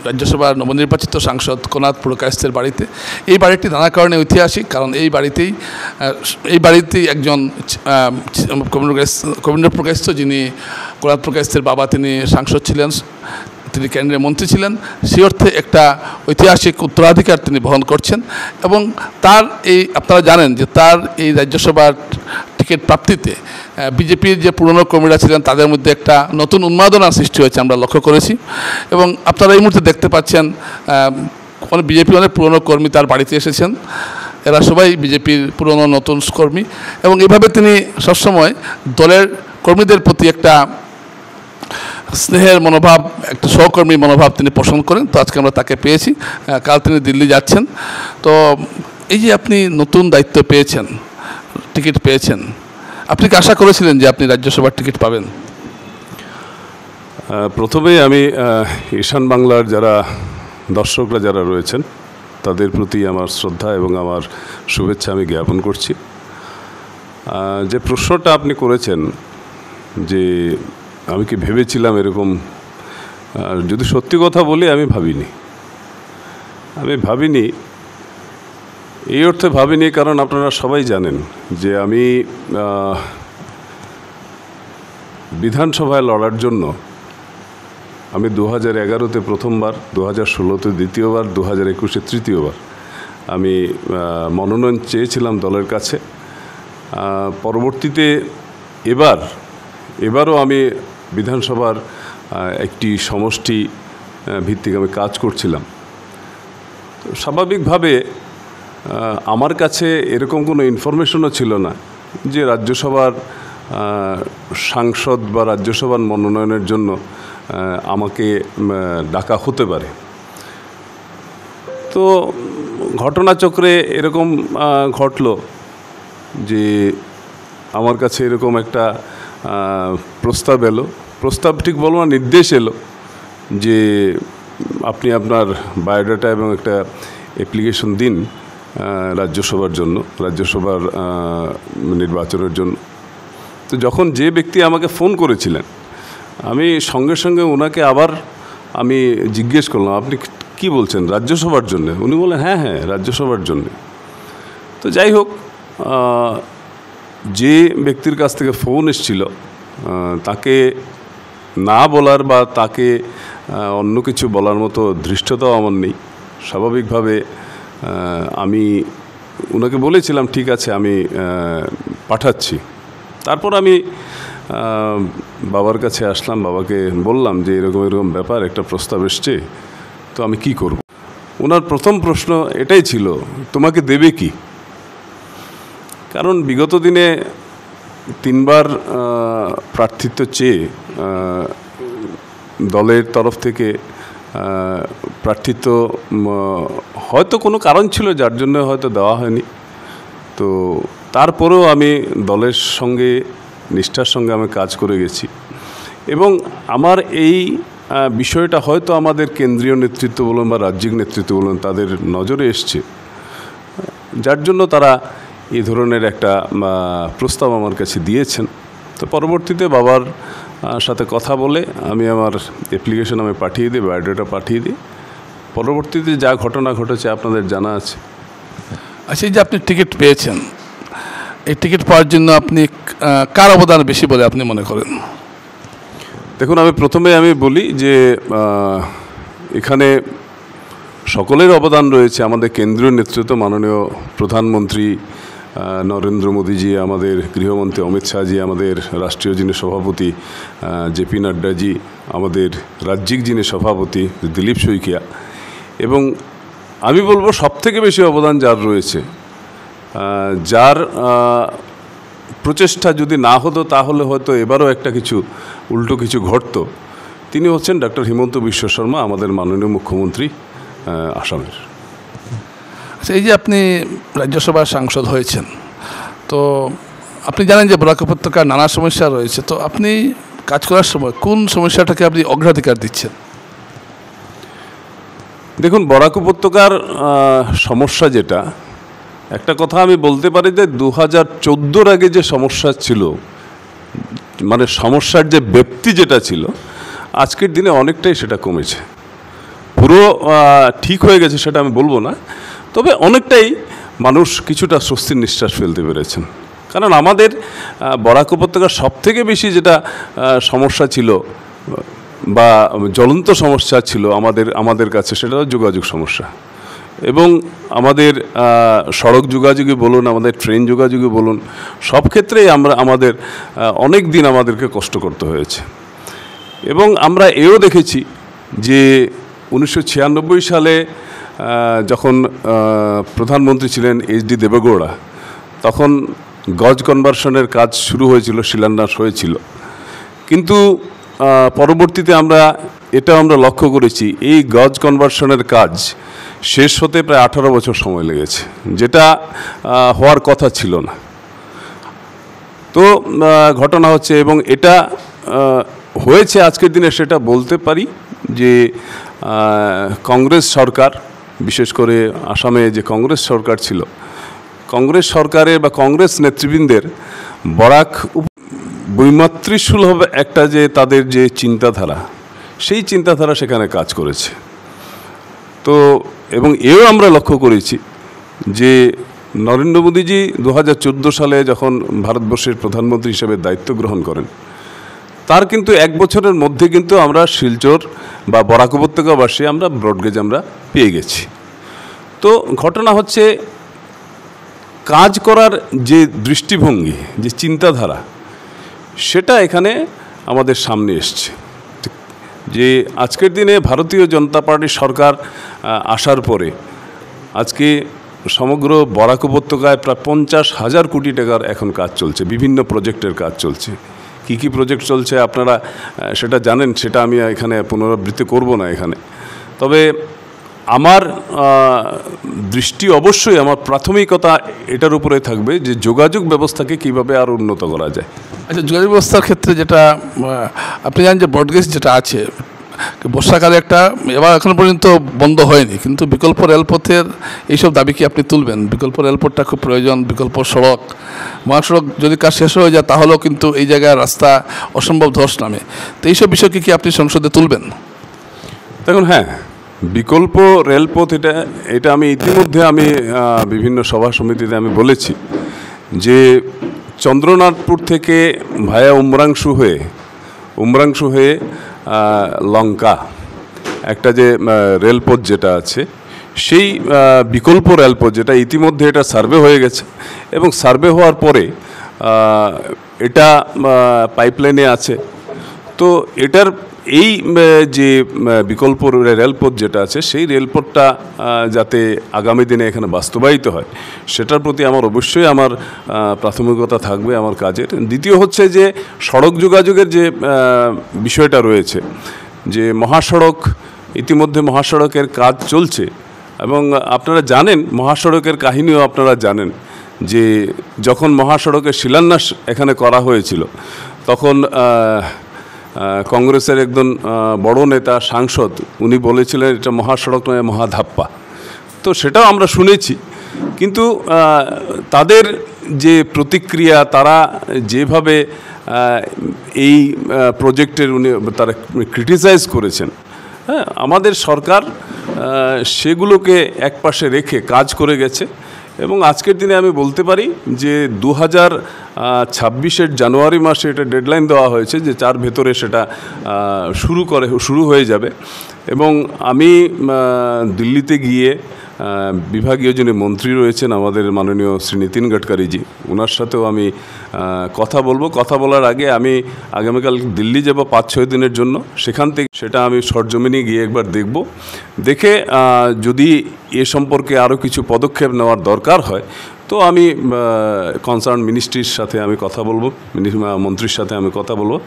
রাজ্যসভার নবনির্বাচিত সাংসদ কোনাত পুরকায়েস্তের বাড়িতে। এই বাড়িটি নানা কারণে ঐতিহাসিক, কারণ এই বাড়িতেই একজন কবীন্দ্র পুরকায়েস্ত, যিনি কোনাত পুরকায়েস্তের বাবা, তিনি সাংসদ ছিলেন, তিনি কেন্দ্রীয় মন্ত্রী ছিলেন, সেই অর্থে একটা ঐতিহাসিক উত্তরাধিকার তিনি বহন করছেন। এবং তার আপনারা জানেন যে তার এই রাজ্যসভার টিকিট প্রাপ্তিতে বিজেপির যে পুরনো কর্মীরা ছিলেন তাদের মধ্যে একটা নতুন উন্মাদনার সৃষ্টি হয়েছে, আমরা লক্ষ্য করেছি। এবং আপনারা এই মুহূর্তে দেখতে পাচ্ছেন বিজেপির অনেক পুরনো কর্মী তার বাড়িতে এসেছেন, এরা সবাই বিজেপির পুরনো নতুন কর্মী। এবং এভাবে তিনি সবসময় দলের কর্মীদের প্রতি একটা স্নেহের মনোভাব, একটা সহকর্মী মনোভাব তিনি পোষণ করেন। তো আজকে আমরা তাকে পেয়েছি, কাল তিনি দিল্লি যাচ্ছেন। তো এই যে আপনি নতুন দায়িত্ব পেয়েছেন, টিকিট পেয়েছেন, আপনি কি আশা করেছিলেন যে আপনি রাজ্যসভার টিকিট পাবেন? প্রথমেই আমি ঈশান বাংলার যারা দর্শকরা যারা রয়েছেন তাদের প্রতি আমার শ্রদ্ধা এবং আমার শুভেচ্ছা আমি জ্ঞাপন করছি। যে প্রশ্নটা আপনি করেছেন যে আমি কি ভেবেছিলাম এরকম, যদি সত্যি কথা বলি আমি ভাবিনি। এই অর্থে ভাবিনি কারণ আপনারা সবাই জানেন যে আমি বিধানসভায় লড়ার জন্য আমি 2011-তে প্রথমবার, 2016-তে দ্বিতীয়বার, 2021-এ তৃতীয়বার আমি মনোনয়ন চেয়েছিলাম দলের কাছে। পরবর্তীতে এবারও আমি বিধানসভার একটি সমষ্টি ভিত্তিক আমি কাজ করছিলাম। তো স্বাভাবিকভাবে আমার কাছে এরকম কোনো ইনফরমেশনও ছিল না যে রাজ্যসভার সাংসদ বা রাজ্যসভার মনোনয়নের জন্য আমাকে ডাকা হতে পারে। তো ঘটনাচক্রে এরকম ঘটলো যে আমার কাছে এরকম একটা প্রস্তাব ঠিক বলবো না, নির্দেশ এলো যে আপনি আপনার বায়োডাটা এবং একটা অ্যাপ্লিকেশন দিন রাজ্যসভার নির্বাচনের জন্য। তো যখন যে ব্যক্তি আমাকে ফোন করেছিলেন আমি সঙ্গে সঙ্গে ওনাকে আবার আমি জিজ্ঞেস করলাম, আপনি কি বলছেন রাজ্যসভার জন্য? উনি বললেন হ্যাঁ রাজ্যসভার জন্য। তো যাই হোক, যে ব্যক্তির কাছ থেকে ফোন এসেছিল তাকে না বলার বা তাকে অন্য কিছু বলার মতো ধৃষ্টতাও আমার নেই। স্বাভাবিকভাবে আমি ওনাকে বলেছিলাম ঠিক আছে আমি পাঠাচ্ছি। তারপর আমি বাবার কাছে আসলাম, বাবাকে বললাম যে এরকম ব্যাপার, একটা প্রস্তাব এসছে, তো আমি কি করব। ওনার প্রথম প্রশ্ন এটাই ছিল, তোমাকে দেবে কি? কারণ বিগত দিনে 3বার প্রার্থিত্ব চেয়ে দলের তরফ থেকে প্রার্থিত্ব হয়তো কোনো কারণ ছিল যার জন্য হয়তো দেওয়া হয়নি। তো তারপরেও আমি দলের সঙ্গে নিষ্ঠার সঙ্গে আমি কাজ করে গেছি এবং আমার এই বিষয়টা হয়তো আমাদের কেন্দ্রীয় নেতৃত্ব বলুন বা রাজ্যিক নেতৃত্ব বলুন তাদের নজরে এসছে, যার জন্য তারা এই ধরনের একটা প্রস্তাব আমার কাছে দিয়েছেন। তো পরবর্তীতে বাবার সাথে কথা বলে আমি আমার অ্যাপ্লিকেশন আমি পাঠিয়ে দিই, বায়োডাটা পাঠিয়ে দিই। পরবর্তীতে যা ঘটনা ঘটেছে আপনাদের জানা আছে। আচ্ছা, এই যে আপনি টিকিট পেয়েছেন, এই টিকিট পাওয়ার জন্য আপনি কার অবদান বেশি বলে আপনি মনে করেন? দেখুন, প্রথমে আমি বলি যে এখানে সকলের অবদান রয়েছে। আমাদের কেন্দ্রীয় নেতৃত্ব, মাননীয় প্রধানমন্ত্রী নরেন্দ্র মোদীজি, আমাদের গৃহমন্ত্রী অমিত শাহজি, আমাদের রাষ্ট্রীয় যিনি সভাপতি জেপি নাড্ডাজি, আমাদের রাজ্যিক যিনি সভাপতি দিলীপ শইকিয়া, এবং আমি বলবো সবথেকে বেশি অবদান যার রয়েছে, যার প্রচেষ্টা যদি না হতো তাহলে হয়তো এবারও একটা উল্টো কিছু ঘটতো, তিনি হচ্ছেন ডক্টর হিমন্ত বিশ্ব শর্মা, আমাদের মাননীয় মুখ্যমন্ত্রী আসামের। আচ্ছা, এই যে আপনি রাজ্যসভার সাংসদ হয়েছেন, তো আপনি জানেন যে বরাক উপত্যকার নানা সমস্যা রয়েছে, তো আপনি কাজ করার সময় কোন সমস্যাটাকে আপনি অগ্রাধিকার দিচ্ছেন? দেখুন, বরাক উপত্যকার সমস্যা যেটা, একটা কথা আমি বলতে পারি যে 2014-র আগে যে সমস্যা ছিল, মানে সমস্যার যে ব্যাপ্তি যেটা ছিল, আজকের দিনে অনেকটাই সেটা কমেছে। পুরো ঠিক হয়ে গেছে সেটা আমি বলবো না, তবে অনেকটাই মানুষ কিছুটা স্বস্তির নিঃশ্বাস ফেলতে পেরেছেন। কারণ আমাদের বরাক উপত্যকার সবথেকে বেশি যেটা সমস্যা ছিল বা জ্বলন্ত সমস্যা ছিল আমাদের কাছে, সেটা যোগাযোগ সমস্যা। এবং আমাদের সড়ক যোগাযোগে বলুন, আমাদের ট্রেন যোগাযোগে বলুন, সব ক্ষেত্রেই আমাদের অনেক দিন আমাদেরকে কষ্ট করতে হয়েছে। এবং আমরা এও দেখেছি যে 1996 সালে যখন প্রধানমন্ত্রী ছিলেন এইচ.ডি. দেবেগৌড়া, তখন গজ কনভার্সনের কাজ শুরু হয়েছিল, শিলান্যাস হয়েছিল। কিন্তু পরবর্তীতে আমরা লক্ষ্য করেছি এই গজ কনভার্সনের কাজ শেষ হতে প্রায় 18 বছর সময় লেগেছে, যেটা হওয়ার কথা ছিল না। তো ঘটনা হচ্ছে, এবং এটা হয়েছে আজকের দিনে সেটা বলতে পারি যে কংগ্রেস সরকার, বিশেষ করে আসামে যে কংগ্রেস সরকার ছিল, কংগ্রেস সরকারের বা কংগ্রেস নেতৃবৃন্দের বরাক বৈমাতৃসুলভ একটা যে তাদের যে চিন্তাধারা, সেই চিন্তাধারা সেখানে কাজ করেছে। তো এবং এও আমরা লক্ষ্য করেছি যে নরেন্দ্র মোদীজি 2014 সালে যখন ভারতবর্ষের প্রধানমন্ত্রী হিসেবে দায়িত্ব গ্রহণ করেন, তার কিন্তু 1 বছরের মধ্যে কিন্তু আমরা শিলচর বা বরাক উপত্যকাবাসী আমরা ব্রডগেজ আমরা পেয়ে গেছি। তো ঘটনা হচ্ছে, কাজ করার যে দৃষ্টিভঙ্গি, যে চিন্তাধারা, সেটা এখানে আমাদের সামনে এসছে। যে আজকের দিনে ভারতীয় জনতা পার্টির সরকার আসার পরে আজকে সমগ্র বরাক উপত্যকায় প্রায় 50,000 কোটি টাকার এখন কাজ চলছে, বিভিন্ন প্রজেক্টের কাজ চলছে। কি কি প্রজেক্ট চলছে আপনারা সেটা জানেন, সেটা আমি এখানে পুনরাবৃত্তি করব না এখানে। তবে আমার দৃষ্টি অবশ্যই, আমার প্রাথমিকতা এটার উপরে থাকবে যে যোগাযোগ ব্যবস্থাকে কিভাবে আরও উন্নত করা যায়। আচ্ছা, যোগাযোগ ব্যবস্থার ক্ষেত্রে যেটা আপনি জানেন যে ব্রডগেজ যেটা আছে, বর্ষাকালে একটা এবার এখনো পর্যন্ত বন্ধ হয়নি, কিন্তু বিকল্প রেলপথের এইসব দাবি কি আপনি তুলবেন? বিকল্প রেলপথটা খুব প্রয়োজন, বিকল্প সড়ক, মহাসড়ক যদি কাজ শেষ হয়ে যায় তাহলেও কিন্তু এই জায়গায় রাস্তা অসম্ভব ধস নামে। তো এইসব বিষয়কে কি আপনি সংসদে তুলবেন? দেখুন, হ্যাঁ, বিকল্প রেলপথ এটা আমি ইতিমধ্যে বিভিন্ন সভা সমিতিতে আমি বলেছি যে চন্দ্রনাথপুর থেকে ভায়া উমরাংশু হয়ে লঙ্কা একটা যে রেলপথ যেটা আছে, সেই বিকল্প রেলপথ যেটা ইতিমধ্যে এটা সার্ভে হয়ে গেছে, এবং সার্ভে হওয়ার পরে এটা পাইপলাইনে আছে। তো এটার এই যে বিকল্প রেলপথ যেটা আছে, সেই রেলপথটা যাতে আগামী দিনে এখানে বাস্তবায়িত হয়, সেটার প্রতি অবশ্যই আমার প্রাথমিকতা থাকবে আমার কাজের। দ্বিতীয় হচ্ছে যে সড়ক যোগাযোগের যে বিষয়টা রয়েছে, যে মহাসড়ক, ইতিমধ্যে মহাসড়কের কাজ চলছে, এবং আপনারা জানেন মহাসড়কের কাহিনীও আপনারা জানেন যে যখন মহাসড়কের শিলান্যাস এখানে করা হয়েছিল, তখন কংগ্রেসের একজন বড় নেতা, সাংসদ, উনি বলেছিলেন এটা মহাসড়ক নয়, মহাধাপ্পা। তো সেটাও আমরা শুনেছি, কিন্তু তাদের যে প্রতিক্রিয়া, তারা যেভাবে এই প্রজেক্টের তারা ক্রিটিসাইজ করেছেন, হ্যাঁ, আমাদের সরকার সেগুলোকে একপাশে রেখে কাজ করে গেছে। এবং আজকের দিনে আমি বলতে পারি যে 2026 জানুয়ারি মাসে এটা ডেডলাইন দেওয়া হয়েছে যে তার ভেতরে সেটা শুরু হয়ে যাবে। এবং আমি দিল্লিতে গিয়ে বিভাগীয় যিনি মন্ত্রী রয়েছেন আমাদের মাননীয় শ্রী নীতিন গডকারিজি, ওনার সাথেও আমি কথা বলবো। কথা বলার আগে আমি আগামীকাল দিল্লি যাব 5-6 দিনের জন্য, সেখান থেকে সেটা আমি সরজমিনে গিয়ে একবার দেখে যদি এ সম্পর্কে আরও কিছু পদক্ষেপ নেওয়ার দরকার হয়, তো আমি কনসার্ন মিনিস্ট্রির সাথে আমি কথা বলবো, মন্ত্রীর সাথে আমি কথা বলবো,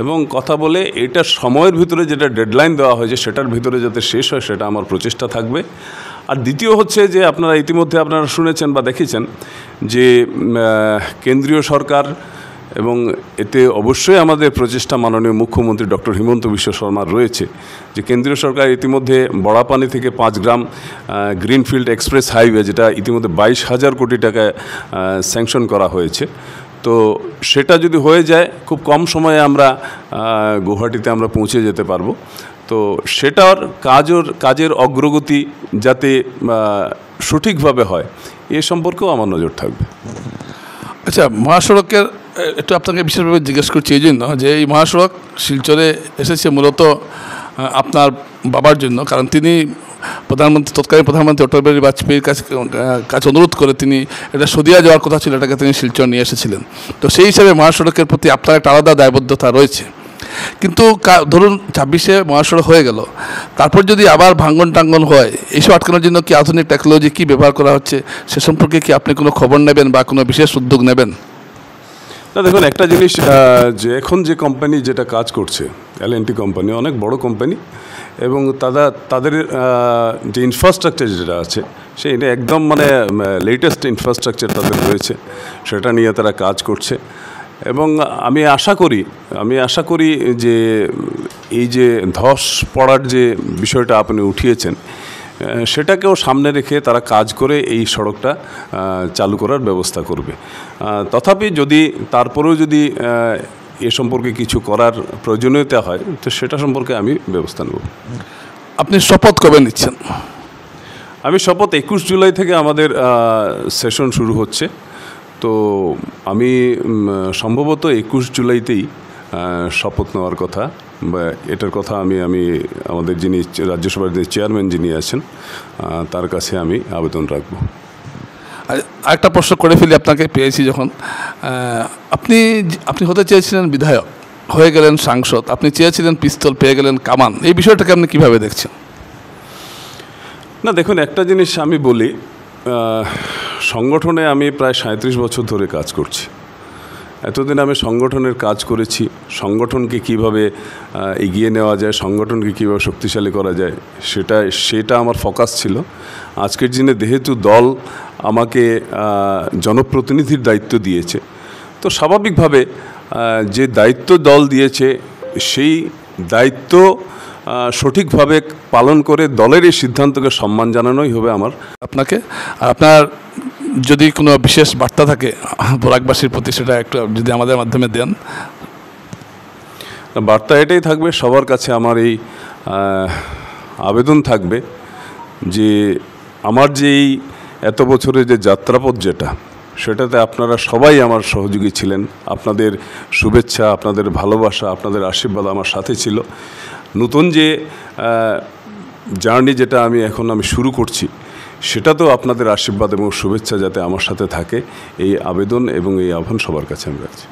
এবং কথা বলে এটা সময়ের ভিতরে যেটা ডেডলাইন দেওয়া হয়েছে সেটার ভিতরে যাতে শেষ হয়, সেটা আমার প্রচেষ্টা থাকবে। আর দ্বিতীয় হচ্ছে যে ইতিমধ্যে আপনারা শুনেছেন বা দেখেছেন যে কেন্দ্রীয় সরকার, এবং এতে অবশ্যই আমাদের প্রচেষ্টা মাননীয় মুখ্যমন্ত্রী ডক্টর হিমন্ত বিশ্ব শর্মার রয়েছে, যে কেন্দ্রীয় সরকার ইতিমধ্যে বড়াপানি থেকে 5 গ্রাম গ্রিনফিল্ড এক্সপ্রেস হাইওয়ে, যেটা ইতিমধ্যে 22,000 কোটি টাকায় স্যাংশন করা হয়েছে। তো সেটা যদি হয়ে যায়, খুব কম সময়ে আমরা গুয়াহাটিতে আমরা পৌঁছে যেতে পারবো। তো সেটার কাজের অগ্রগতি যাতে সঠিকভাবে হয় এ সম্পর্কেও আমার নজর থাকবে। আচ্ছা, মহাসড়কের একটু আপনাকে বিশেষভাবে জিজ্ঞেস করছি এই জন্য যে এই মহাসড়ক শিলচরে এসেছে মূলত আপনার বাবার জন্য, কারণ তিনি তৎকালীন প্রধানমন্ত্রী অটল বিহারী বাজপেয়ীর কাছে অনুরোধ করে তিনি এটা সদিয়া যাওয়ার কথা ছিল, এটাকে তিনি শিলচর নিয়ে এসেছিলেন। তো সেই হিসাবে মহাসড়কের প্রতি আপনার একটা আলাদা দায়বদ্ধতা রয়েছে। কিন্তু ধরুন 26-এ মহাসড়ক হয়ে গেল, তারপর যদি আবার ভাঙ্গন টাঙ্গন হয়, এইসব আটকানোর জন্য কি আধুনিক টেকনোলজি কী ব্যবহার করা হচ্ছে সে সম্পর্কে কি আপনি কোনো খবর নেবেন বা কোনো বিশেষ উদ্যোগ নেবেন? না, দেখুন একটা জিনিস, যে এখন যে কোম্পানি যেটা কাজ করছে L&T কোম্পানি অনেক বড় কোম্পানি, এবং তাদের যে ইনফ্রাস্ট্রাকচার যেটা আছে সেটা একদম মানে লেটেস্ট ইনফ্রাস্ট্রাকচার তাদের রয়েছে, সেটা নিয়ে তারা কাজ করছে। এবং আমি আশা করি যে এই যে ধস পড়ার যে বিষয়টা আপনি উঠিয়েছেন সেটাকেও সামনে রেখে তারা কাজ করে এই সড়কটা চালু করার ব্যবস্থা করবে। তথাপি তারপরেও যদি এ সম্পর্কে কিছু করার প্রয়োজনীয়তা হয় তো সেটা সম্পর্কে আমি ব্যবস্থা নেব। আপনি শপথ কবে নিচ্ছেন? আমি শপথ 21 জুলাই থেকে আমাদের সেশন শুরু হচ্ছে, তো আমি সম্ভবত 21 জুলাইতেই শপথ নেওয়ার কথা, বা এটার কথা আমি আমাদের যিনি রাজ্যসভার যে চেয়ারম্যান যিনি আছেন তার কাছে আমি আবেদন রাখব। আরেকটা প্রশ্ন করে ফেলি, আপনাকে পেয়েছি যখন, আপনি হতে চেয়েছিলেন বিধায়ক, হয়ে গেলেন সাংসদ, আপনি চেয়েছিলেন পিস্তল, পেয়ে গেলেন কামান, এই বিষয়টাকে আপনি কীভাবে দেখছেন? না, দেখুন একটা জিনিস আমি বলি, সংগঠনে আমি প্রায় 37 বছর ধরে কাজ করছি। এতদিন আমি সংগঠনের কাজ করেছি, সংগঠনকে কিভাবে এগিয়ে নেওয়া যায়, সংগঠনকে কীভাবে শক্তিশালী করা যায় সেটা আমার ফোকাস ছিল। আজকের দিনে যেহেতু দল আমাকে জনপ্রতিনিধির দায়িত্ব দিয়েছে, তো স্বাভাবিকভাবে যে দায়িত্ব দল দিয়েছে সেই দায়িত্ব সঠিকভাবে পালন করে দলের এই সিদ্ধান্তকে সম্মান জানানোই হবে আমার। আপনাকে আপনার যদি কোনো বিশেষ বার্তা থাকে বরাকবাসীর প্রতি, সেটা একটু যদি আমাদের মাধ্যমে দেন। বার্তা এটাই থাকবে, সবার কাছে আমার এই আবেদন থাকবে যে আমার যে এই এত বছরের যে যাত্রাপথ সেটাতে আপনারা সবাই আমার সহযোগী ছিলেন। আপনাদের শুভেচ্ছা, আপনাদের ভালোবাসা, আপনাদের আশীর্বাদ আমার সাথে ছিল। নতুন যে জার্নি যেটা আমি শুরু করছি সেটাতেও আপনাদের আশীর্বাদ এবং শুভেচ্ছা যাতে আমার সাথে থাকে, এই আবেদন এবং এই আহ্বান সবার কাছে আমি রাখছি।